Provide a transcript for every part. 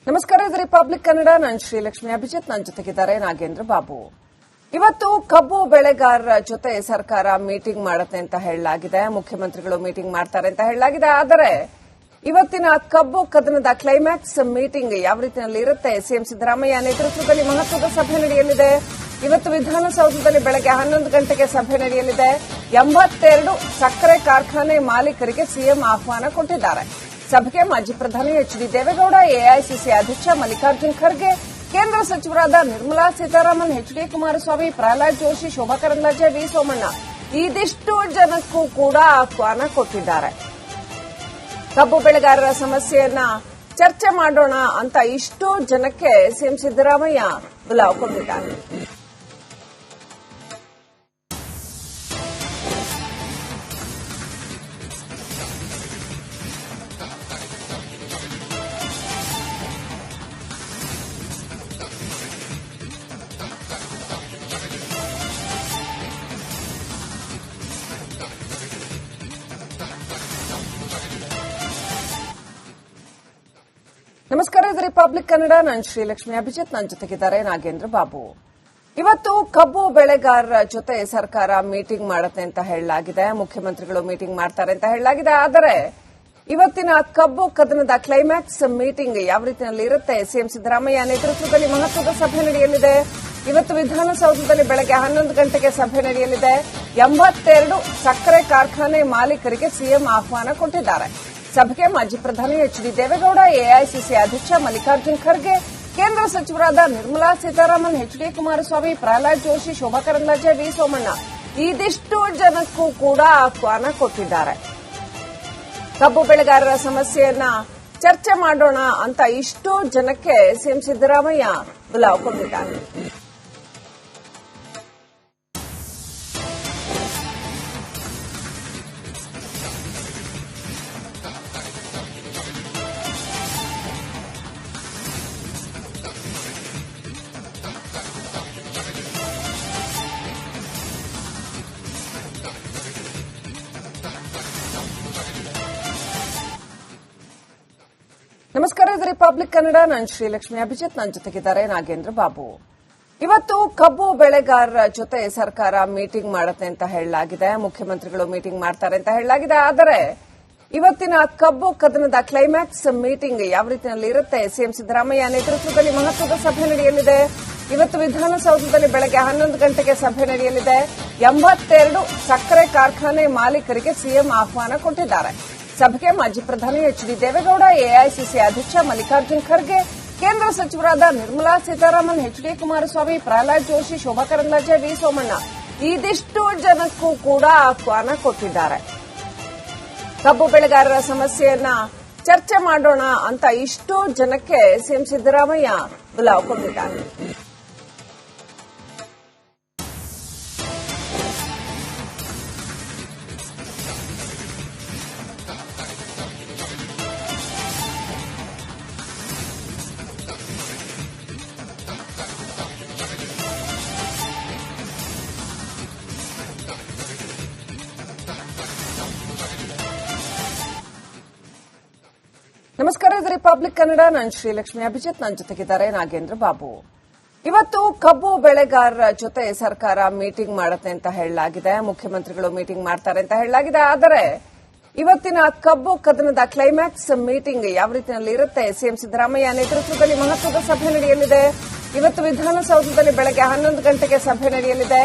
ನಮಸ್ಕಾರ, ಇದು ರಿಪಬ್ಲಿಕ್ ಕನ್ನಡ. ನಾನು ಶ್ರೀಲಕ್ಷ್ಮಿ ಅಭಿಜಿತ್, ನನ್ನ ಜೊತೆಗಿದ್ದಾರೆ ನಾಗೇಂದ್ರ ಬಾಬು. ಇವತ್ತು ಕಬ್ಬು ಬೆಳೆಗಾರರ ಜೊತೆ ಸರ್ಕಾರ ಮೀಟಿಂಗ್ ಮಾಡುತ್ತೆ ಅಂತ ಹೇಳಲಾಗಿದೆ. ಮುಖ್ಯಮಂತ್ರಿಗಳು ಮೀಟಿಂಗ್ ಮಾಡ್ತಾರೆ ಅಂತ ಹೇಳಲಾಗಿದೆ. ಆದರೆ ಇವತ್ತಿನ ಕಬ್ಬು ಕದನದ ಕ್ಲೈಮ್ಯಾಕ್ಸ್ ಮೀಟಿಂಗ್ ಯಾವ ರೀತಿಯಲ್ಲಿ ಇರುತ್ತೆ? ಸಿಎಂ ಸಿದ್ದರಾಮಯ್ಯ ನೇತೃತ್ವದಲ್ಲಿ ಮಹತ್ವದ ಸಭೆ ನಡೆಯಲಿದೆ. ಇವತ್ತು ವಿಧಾನಸೌಧದಲ್ಲಿ ಬೆಳಗ್ಗೆ 11 ಗಂಟೆಗೆ ಸಭೆ ನಡೆಯಲಿದೆ. 82 ಸಕ್ಕರೆ ಕಾರ್ಖಾನೆ ಮಾಲೀಕರಿಗೆ ಸಿಎಂ ಆಹ್ವಾನ ಕೊಟ್ಟಿದ್ದಾರೆ. ಸಭೆಗೆ ಮಾಜಿ ಪ್ರಧಾನಿ ಎಚ್ಡಿ ದೇವೇಗೌಡ, ಎಐಸಿಸಿ ಅಧ್ಯಕ್ಷ ಮಲ್ಲಿಕಾರ್ಜುನ್ ಖರ್ಗೆ, ಕೇಂದ್ರ ಸಚಿವರಾದ ನಿರ್ಮಲಾ ಸೀತಾರಾಮನ್, ಎಚ್ಡಿ ಕುಮಾರಸ್ವಾಮಿ, ಪ್ರಹ್ಲಾದ್ ಜೋಶಿ, ಶೋಭಾ ಕರಂದ್ಲಾಜೆ, ವಿ ಸೋಮಣ್ಣ ಇದಿಷ್ಟು ಜನಕ್ಕೂ ಕೂಡ ಆಹ್ವಾನ ಕೊಟ್ಟಿದ್ದಾರೆ. ಕಬ್ಬು ಬೆಳೆಗಾರರ ಸಮಸ್ಯೆಯನ್ನ ಚರ್ಚೆ ಮಾಡೋಣ ಅಂತ ಇಷ್ಟೋ ಜನಕ್ಕೆ ಸಿಎಂ ಸಿದ್ದರಾಮಯ್ಯ ಬುಲಾವ್ ಕೊಟ್ಟಿದ್ದಾರೆ. ನಮಸ್ಕಾರ, ಇದು ರಿಪಬ್ಲಿಕ್ ಕನ್ನಡ. ನಾನು ಶ್ರೀಲಕ್ಷ್ಮಿ ಅಭಿಜಿತ್, ನನ್ನ ಜೊತೆಗಿದ್ದಾರೆ ನಾಗೇಂದ್ರ ಬಾಬು. ಇವತ್ತು ಕಬ್ಬು ಬೆಳೆಗಾರರ ಜೊತೆ ಸರ್ಕಾರ ಮೀಟಿಂಗ್ ಮಾಡುತ್ತೆ ಅಂತ ಹೇಳಲಾಗಿದೆ. ಮುಖ್ಯಮಂತ್ರಿಗಳು ಮೀಟಿಂಗ್ ಮಾಡ್ತಾರೆ ಅಂತ ಹೇಳಲಾಗಿದೆ. ಆದರೆ ಇವತ್ತಿನ ಕಬ್ಬು ಕದನದ ಕ್ಲೈಮ್ಯಾಕ್ಸ್ ಮೀಟಿಂಗ್ ಯಾವ ರೀತಿಯಲ್ಲಿ ಇರುತ್ತೆ? ಸಿಎಂ ಸಿದ್ದರಾಮಯ್ಯ ನೇತೃತ್ವದಲ್ಲಿ ಮಹತ್ವದ ಸಭೆ ನಡೆಯಲಿದೆ. ಇವತ್ತು ವಿಧಾನಸೌಧದಲ್ಲಿ ಬೆಳಗ್ಗೆ 11 ಗಂಟೆಗೆ ಸಭೆ ನಡೆಯಲಿದೆ. 82 ಸಕ್ಕರೆ ಕಾರ್ಖಾನೆ ಮಾಲೀಕರಿಗೆ ಸಿಎಂ ಆಹ್ವಾನ ಕೊಟ್ಟಿದ್ದಾರೆ. ಸಭೆಗೆ ಮಾಜಿ ಪ್ರಧಾನಿ ಎಚ್ಡಿ ದೇವೇಗೌಡ, ಎಐಸಿಸಿ ಅಧ್ಯಕ್ಷ ಮಲ್ಲಿಕಾರ್ಜುನ್ ಖರ್ಗೆ, ಕೇಂದ್ರ ಸಚಿವರಾದ ನಿರ್ಮಲಾ ಸೀತಾರಾಮನ್, ಎಚ್ಡಿ ಕುಮಾರಸ್ವಾಮಿ, ಪ್ರಹ್ಲಾದ್ ಜೋಶಿ, ಶೋಭಾ ಕರಂದ್ಲಾಜೆ, ವಿ ಸೋಮಣ್ಣ ಇದಿಷ್ಟು ಜನಕ್ಕೂ ಕೂಡ ಆಹ್ವಾನ ಕೊಟ್ಟಿದ್ದಾರೆ. ಕಬ್ಬು ಬೆಳೆಗಾರರ ಸಮಸ್ಯೆಯನ್ನ ಚರ್ಚೆ ಮಾಡೋಣ ಅಂತ ಇಷ್ಟೋ ಜನಕ್ಕೆ ಸಿಎಂ ಸಿದ್ದರಾಮಯ್ಯ ಬುಲಾವ್ ಕೊಟ್ಟಿದ್ದಾರೆ. ನಮಸ್ಕಾರ, ಇದು ರಿಪಬ್ಲಿಕ್ ಕನ್ನಡ. ನಾನು ಶ್ರೀಲಕ್ಷ್ಮಿ ಅಭಿಜಿತ್, ನನ್ನ ಜೊತೆಗಿದ್ದಾರೆ ನಾಗೇಂದ್ರ ಬಾಬು. ಇವತ್ತು ಕಬ್ಬು ಬೆಳೆಗಾರರ ಜೊತೆ ಸರ್ಕಾರ ಮೀಟಿಂಗ್ ಮಾಡುತ್ತೆ ಅಂತ ಹೇಳಲಾಗಿದೆ. ಮುಖ್ಯಮಂತ್ರಿಗಳು ಮೀಟಿಂಗ್ ಮಾಡ್ತಾರೆ ಅಂತ ಹೇಳಲಾಗಿದೆ. ಆದರೆ ಇವತ್ತಿನ ಕಬ್ಬು ಕದನದ ಕ್ಲೈಮ್ಯಾಕ್ಸ್ ಮೀಟಿಂಗ್ ಯಾವ ರೀತಿಯಲ್ಲಿ ಇರುತ್ತೆ? ಸಿಎಂ ಸಿದ್ದರಾಮಯ್ಯ ನೇತೃತ್ವದಲ್ಲಿ ಮಹತ್ವದ ಸಭೆ ನಡೆಯಲಿದೆ. ಇವತ್ತು ವಿಧಾನಸೌಧದಲ್ಲಿ ಬೆಳಗ್ಗೆ 11 ಗಂಟೆಗೆ ಸಭೆ ನಡೆಯಲಿದೆ. 82 ಸಕ್ಕರೆ ಕಾರ್ಖಾನೆ ಮಾಲೀಕರಿಗೆ ಸಿಎಂ ಆಹ್ವಾನ ಕೊಟ್ಟಿದ್ದಾರೆ. ಸಭೆಗೆ ಮಾಜಿ ಪ್ರಧಾನಿ ಎಚ್ಡಿ ದೇವೇಗೌಡ, ಎಐಸಿಸಿ ಅಧ್ಯಕ್ಷ ಮಲ್ಲಿಕಾರ್ಜುನ್ ಖರ್ಗೆ, ಕೇಂದ್ರ ಸಚಿವರಾದ ನಿರ್ಮಲಾ ಸೀತಾರಾಮನ್, ಎಚ್ಡಿ ಕುಮಾರಸ್ವಾಮಿ, ಪ್ರಹ್ಲಾದ್ ಜೋಶಿ, ಶೋಭಾ ಕರಂದ್ಲಾಜೆ, ವಿ ಸೋಮಣ್ಣ ಇದಿಷ್ಟು ಜನಕ್ಕೂ ಕೂಡ ಆಹ್ವಾನ ಕೊಟ್ಟಿದ್ದಾರೆ. ಕಬ್ಬು ಬೆಳೆಗಾರರ ಸಮಸ್ಯೆಯನ್ನ ಚರ್ಚೆ ಮಾಡೋಣ ಅಂತ ಇಷ್ಟೋ ಜನಕ್ಕೆ ಸಿಎಂ ಸಿದ್ದರಾಮಯ್ಯ ಬುಲಾವ್ ಕೊಟ್ಟಿದ್ದಾರೆ. ನಮಸ್ಕಾರ, ಇದು ರಿಪಬ್ಲಿಕ್ ಕನ್ನಡ. ನಾನು ಶ್ರೀಲಕ್ಷ್ಮಿ ಅಭಿಜಿತ್, ನನ್ನ ಜೊತೆಗಿದ್ದಾರೆ ನಾಗೇಂದ್ರ ಬಾಬು. ಇವತ್ತು ಕಬ್ಬು ಬೆಳೆಗಾರರ ಜೊತೆ ಸರ್ಕಾರ ಮೀಟಿಂಗ್ ಮಾಡುತ್ತೆ ಅಂತ ಹೇಳಲಾಗಿದೆ. ಮುಖ್ಯಮಂತ್ರಿಗಳು ಮೀಟಿಂಗ್ ಮಾಡ್ತಾರೆ ಅಂತ ಹೇಳಲಾಗಿದೆ. ಆದರೆ ಇವತ್ತಿನ ಕಬ್ಬು ಕದನದ ಕ್ಲೈಮ್ಯಾಕ್ಸ್ ಮೀಟಿಂಗ್ ಯಾವ ರೀತಿಯಲ್ಲಿ ಇರುತ್ತೆ? ಸಿಎಂ ಸಿದ್ದರಾಮಯ್ಯ ನೇತೃತ್ವದಲ್ಲಿ ಮಹತ್ವದ ಸಭೆ ನಡೆಯಲಿದೆ. ಇವತ್ತು ವಿಧಾನಸೌಧದಲ್ಲಿ ಬೆಳಗ್ಗೆ 11 ಗಂಟೆಗೆ ಸಭೆ ನಡೆಯಲಿದೆ.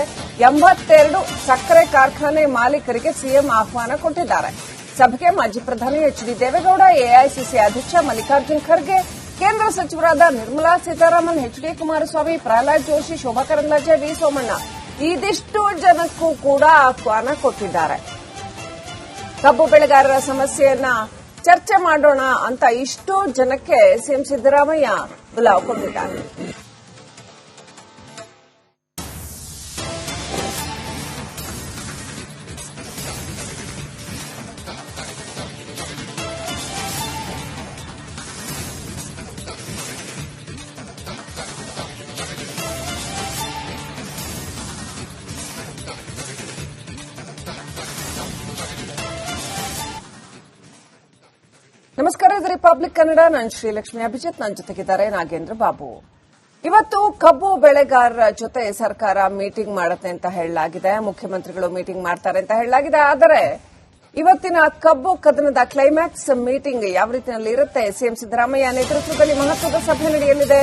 82 ಸಕ್ಕರೆ ಕಾರ್ಖಾನೆ ಮಾಲೀಕರಿಗೆ ಸಿಎಂ ಆಹ್ವಾನ ಕೊಟ್ಟಿದ್ದಾರೆ. ಸಭೆಗೆ ಮಾಜಿ ಪ್ರಧಾನಿ ಎಚ್ಡಿ ದೇವೇಗೌಡ, ಎಐಸಿಸಿ ಅಧ್ಯಕ್ಷ ಮಲ್ಲಿಕಾರ್ಜುನ್ ಖರ್ಗೆ, ಕೇಂದ್ರ ಸಚಿವರಾದ ನಿರ್ಮಲಾ ಸೀತಾರಾಮನ್, ಎಚ್ಡಿ ಕುಮಾರಸ್ವಾಮಿ, ಪ್ರಹ್ಲಾದ್ ಜೋಶಿ, ಶೋಭಾ ಕರಂದ್ಲಾಜೆ, ವಿ ಸೋಮಣ್ಣ ಇದಿಷ್ಟು ಜನಕ್ಕೂ ಕೂಡ ಆಹ್ವಾನ ಕೊಟ್ಟಿದ್ದಾರೆ. ಕಬ್ಬು ಬೆಳೆಗಾರರ ಸಮಸ್ಯೆಯನ್ನ ಚರ್ಚೆ ಮಾಡೋಣ ಅಂತ ಇಷ್ಟೋ ಜನಕ್ಕೆ ಸಿಎಂ ಸಿದ್ದರಾಮಯ್ಯ ಬುಲಾವ್ ಕೊಟ್ಟಿದ್ದಾರೆ. ನಮಸ್ಕಾರ. ನಮಸ್ಕಾರ, ಇದು ರಿಪಬ್ಲಿಕ್ ಕನ್ನಡ. ನಾನು ಶ್ರೀಲಕ್ಷ್ಮಿ ಅಭಿಜಿತ್. ನನ್ನ ಜೊತೆಗಿದ್ದಾರೆ ನಾಗೇಂದ್ರ ಬಾಬು. ಇವತ್ತು ಕಬ್ಬು ಬೆಳೆಗಾರರ ಜೊತೆ ಸರ್ಕಾರ ಮೀಟಿಂಗ್ ಮಾಡುತ್ತೆ ಅಂತ ಹೇಳಲಾಗಿದೆ. ಮುಖ್ಯಮಂತ್ರಿಗಳು ಮೀಟಿಂಗ್ ಮಾಡ್ತಾರೆ ಅಂತ ಹೇಳಲಾಗಿದೆ. ಆದರೆ ಇವತ್ತಿನ ಕಬ್ಬು ಕದನದ ಕ್ಲೈಮ್ಯಾಕ್ಸ್ ಮೀಟಿಂಗ್ ಯಾವ ರೀತಿಯಲ್ಲಿ ಇರುತ್ತೆ? ಸಿಎಂ ಸಿದ್ದರಾಮಯ್ಯ ನೇತೃತ್ವದಲ್ಲಿ ಮಹತ್ವದ ಸಭೆ ನಡೆಯಲಿದೆ.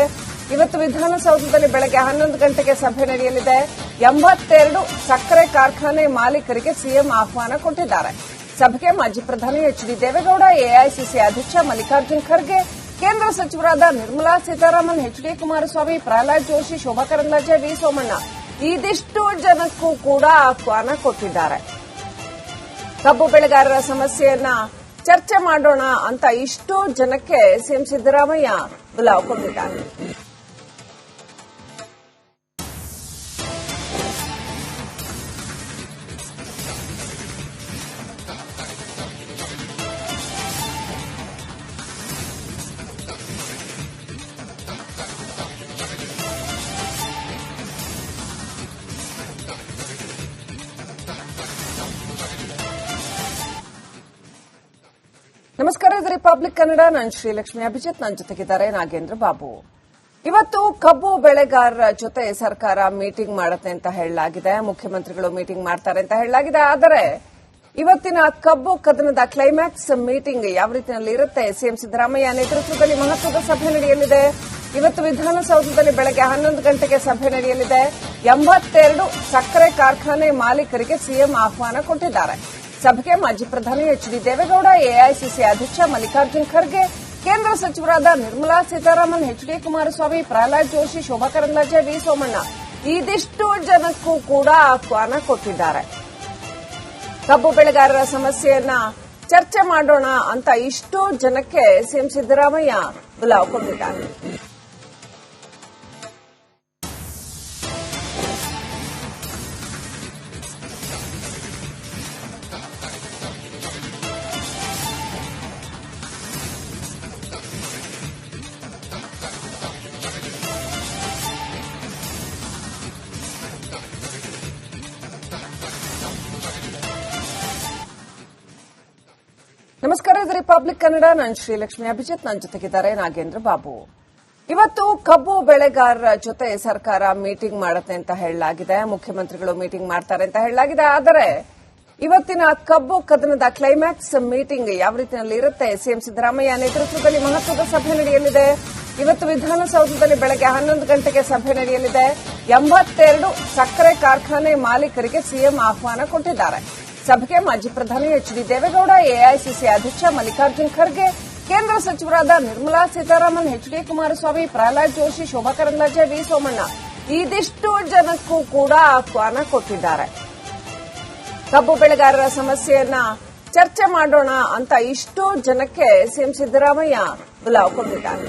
ಇವತ್ತು ವಿಧಾನಸೌಧದಲ್ಲಿ ಬೆಳಗ್ಗೆ 11 ಗಂಟೆಗೆ ಸಭೆ ನಡೆಯಲಿದೆ. 82 ಸಕ್ಕರೆ ಕಾರ್ಖಾನೆ ಮಾಲೀಕರಿಗೆ ಸಿಎಂ ಆಹ್ವಾನ ಕೊಟ್ಟಿದ್ದಾರೆ. ಸಭೆಗೆ ಮಾಜಿ ಪ್ರಧಾನಿ ಎಚ್.ಡಿ. ದೇವೇಗೌಡ, ಎಐಸಿಸಿ ಅಧ್ಯಕ್ಷ ಮಲ್ಲಿಕಾರ್ಜುನ್ ಖರ್ಗೆ, ಕೇಂದ್ರ ಸಚಿವರಾದ ನಿರ್ಮಲಾ ಸೀತಾರಾಮನ್, ಎಚ್.ಡಿ. ಕುಮಾರಸ್ವಾಮಿ, ಪ್ರಹ್ಲಾದ್ ಜೋಶಿ, ಶೋಭಾ ಕರಂದ್ಲಾಜೆ, ವಿ ಸೋಮಣ್ಣ ಇದಿಷ್ಟು ಜನಕ್ಕೂ ಕೂಡ ಆಹ್ವಾನ ಕೊಟ್ಟಿದ್ದಾರೆ. ಕಬ್ಬು ಬೆಳೆಗಾರರ ಸಮಸ್ಯೆಯನ್ನ ಚರ್ಚೆ ಮಾಡೋಣ ಅಂತ ಇಷ್ಟು ಜನಕ್ಕೆ ಸಿಎಂ ಸಿದ್ದರಾಮಯ್ಯ ಬುಲಾವ್ ಕೊಟ್ಟಿದ್ದಾರೆ. ನಮಸ್ಕಾರ, ಇದು ರಿಪಬ್ಲಿಕ್ ಕನ್ನಡ. ನಾನು ಶ್ರೀಲಕ್ಷ್ಮಿ ಅಭಿಜಿತ್. ನನ್ನ ಜೊತೆಗಿದ್ದಾರೆ ನಾಗೇಂದ್ರ ಬಾಬು. ಇವತ್ತು ಕಬ್ಬು ಬೆಳೆಗಾರರ ಜೊತೆ ಸರ್ಕಾರ ಮೀಟಿಂಗ್ ಮಾಡುತ್ತೆ ಅಂತ ಹೇಳಲಾಗಿದೆ. ಮುಖ್ಯಮಂತ್ರಿಗಳು ಮೀಟಿಂಗ್ ಮಾಡ್ತಾರೆ ಅಂತ ಹೇಳಲಾಗಿದೆ. ಆದರೆ ಇವತ್ತಿನ ಕಬ್ಬು ಕದನದ ಕ್ಲೈಮ್ಯಾಕ್ಸ್ ಮೀಟಿಂಗ್ ಯಾವ ರೀತಿಯಲ್ಲಿ ಇರುತ್ತೆ? ಸಿಎಂ ಸಿದ್ದರಾಮಯ್ಯ ನೇತೃತ್ವದಲ್ಲಿ ಮಹತ್ವದ ಸಭೆ ನಡೆಯಲಿದೆ. ಇವತ್ತು ವಿಧಾನಸೌಧದಲ್ಲಿ ಬೆಳಗ್ಗೆ 11 ಗಂಟೆಗೆ ಸಭೆ ನಡೆಯಲಿದೆ. 82 ಸಕ್ಕರೆ ಕಾರ್ಖಾನೆ ಮಾಲೀಕರಿಗೆ ಸಿಎಂ ಆಹ್ವಾನ ಕೊಟ್ಟಿದ್ದಾರೆ. ಸಭೆಗೆ ಮಾಜಿ ಪ್ರಧಾನಿ ಎಚ್.ಡಿ. ದೇವೇಗೌಡ, ಎಐಸಿಸಿ ಅಧ್ಯಕ್ಷ ಮಲ್ಲಿಕಾರ್ಜುನ್ ಖರ್ಗೆ, ಕೇಂದ್ರ ಸಚಿವರಾದ ನಿರ್ಮಲಾ ಸೀತಾರಾಮನ್, ಎಚ್.ಡಿ. ಕುಮಾರಸ್ವಾಮಿ, ಪ್ರಹ್ಲಾದ್ ಜೋಶಿ, ಶೋಭಾ ಕರಂದ್ಲಾಜೆ, ವಿ ಸೋಮಣ್ಣ ಇದಿಷ್ಟು ಜನಕ್ಕೂ ಕೂಡ ಆಹ್ವಾನ ಕೊಟ್ಟಿದ್ದಾರೆ. ಕಬ್ಬು ಬೆಳೆಗಾರರ ಸಮಸ್ಯೆಯನ್ನ ಚರ್ಚೆ ಮಾಡೋಣ ಅಂತ ಇಷ್ಟು ಜನಕ್ಕೆ ಸಿಎಂ ಸಿದ್ದರಾಮಯ್ಯ ಬುಲಾವ್ ಕೊಟ್ಟಿದ್ದಾರೆ. ನಮಸ್ಕಾರ, ಇದು ರಿಪಬ್ಲಿಕ್ ಕನ್ನಡ. ನಾನು ಶ್ರೀಲಕ್ಷ್ಮಿ ಅಭಿಜಿತ್. ನನ್ನ ಜೊತೆಗಿದ್ದಾರೆ ನಾಗೇಂದ್ರ ಬಾಬು. ಇವತ್ತು ಕಬ್ಬು ಬೆಳೆಗಾರರ ಜೊತೆ ಸರ್ಕಾರ ಮೀಟಿಂಗ್ ಮಾಡುತ್ತೆ ಅಂತ ಹೇಳಲಾಗಿದೆ. ಮುಖ್ಯಮಂತ್ರಿಗಳು ಮೀಟಿಂಗ್ ಮಾಡ್ತಾರೆ ಅಂತ ಹೇಳಲಾಗಿದೆ. ಆದರೆ ಇವತ್ತಿನ ಕಬ್ಬು ಕದನದ ಕ್ಲೈಮ್ಯಾಕ್ಸ್ ಮೀಟಿಂಗ್ ಯಾವ ರೀತಿಯಲ್ಲಿ ಇರುತ್ತೆ? ಸಿಎಂ ಸಿದ್ದರಾಮಯ್ಯ ನೇತೃತ್ವದಲ್ಲಿ ಮಹತ್ವದ ಸಭೆ ನಡೆಯಲಿದೆ. ಇವತ್ತು ವಿಧಾನಸೌಧದಲ್ಲಿ ಬೆಳಗ್ಗೆ 11 ಗಂಟೆಗೆ ಸಭೆ ನಡೆಯಲಿದೆ. 82 ಸಕ್ಕರೆ ಕಾರ್ಖಾನೆ ಮಾಲೀಕರಿಗೆ ಸಿಎಂ ಆಹ್ವಾನ ಕೊಟ್ಟಿದ್ದಾರೆ. ಸಭೆಗೆ ಮಾಜಿ ಪ್ರಧಾನಿ ಎಚ್.ಡಿ. ದೇವೇಗೌಡ, ಎಐಸಿಸಿ ಅಧ್ಯಕ್ಷ ಮಲ್ಲಿಕಾರ್ಜುನ್ ಖರ್ಗೆ, ಕೇಂದ್ರ ಸಚಿವರಾದ ನಿರ್ಮಲಾ ಸೀತಾರಾಮನ್, ಎಚ್.ಡಿ. ಕುಮಾರಸ್ವಾಮಿ, ಪ್ರಹ್ಲಾದ್ ಜೋಶಿ, ಶೋಭಾ ಕರಂದ್ಲಾಜೆ, ವಿ ಸೋಮಣ್ಣ ಇದಿಷ್ಟು ಜನಕ್ಕೂ ಕೂಡ ಆಹ್ವಾನ ಕೊಟ್ಟಿದ್ದಾರೆ. ಕಬ್ಬು ಬೆಳೆಗಾರರ ಸಮಸ್ಯೆಯನ್ನ ಚರ್ಚೆ ಮಾಡೋಣ ಅಂತ ಇಷ್ಟು ಜನಕ್ಕೆ ಸಿಎಂ ಸಿದ್ದರಾಮಯ್ಯ ಬುಲಾವ್ ಕೊಟ್ಟಿದ್ದಾರೆ.